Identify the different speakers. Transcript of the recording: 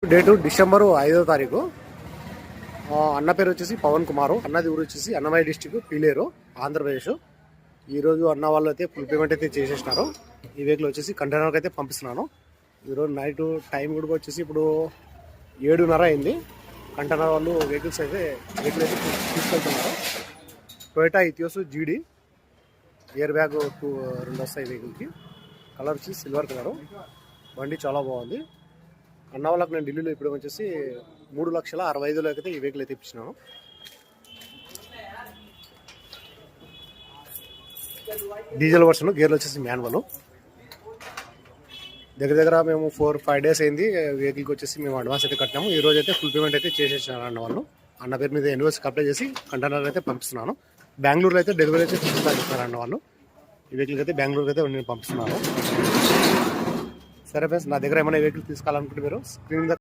Speaker 1: Date December 5వ తారీఖు. అన్న పేరు వచ్చేసి పవన్ కుమారు. అన్నది ఊరు వచ్చేసి అన్నమయ్య డిస్టిక్ పీలేరు, ఆంధ్రప్రదేశ్. ఈరోజు అన్న వాళ్ళు అయితే ఫుల్ పేమెంట్ అయితే చేసేసినారు. ఈ వెహికల్ వచ్చేసి కంటైనర్కి అయితే పంపిస్తున్నాను. ఈరోజు నైట్ టైం కూడా వచ్చేసి ఇప్పుడు 7:30 అయింది. కంటైనర్ వాళ్ళు వెహికల్ అయితే తీసుకెళ్తున్నారు. టొయోటా ఇథియోస్ జీడీ, ఎయిర్ బ్యాగ్ 2 వస్తాయి వెహికల్కి. కలర్ వచ్చి సిల్వర్ కలరు. బండి చాలా బాగుంది. అన్న వాళ్ళకి నేను ఢిల్లీలో ఇప్పుడు వచ్చేసి 3,65,000 అయితే ఈ వెహికల్ అయితే ఇప్పించినాను. డీజిల్ వర్షన్, గేర్లు వచ్చేసి మాన్యువల్. దగ్గర మేము 4-5 డేస్ అయింది వెహికల్కి వచ్చేసి మేము అడ్వాన్స్ అయితే కట్టాము. ఈ రోజు అయితే ఫుల్ పేమెంట్ అయితే చేసేసినారు అన్న వాళ్ళు. అన్న పేరు మీద ఇన్వాయిస్ అప్లై చేసి కంటైనర్ అయితే పంపిస్తున్నాను. బెంగళూరులో అయితే డెలివరీ అయితే చూపిస్తారు అన్న వాళ్ళు. ఈ వెహికల్కి అయితే బెంగళూరుకి అయితే నేను పంపిస్తున్నాను. సరే ఫ్రెండ్స్, నా దగ్గర ఏమైనా వెహికల్ తీసుకోవాలనుకుంటే మీరు స్క్రీన్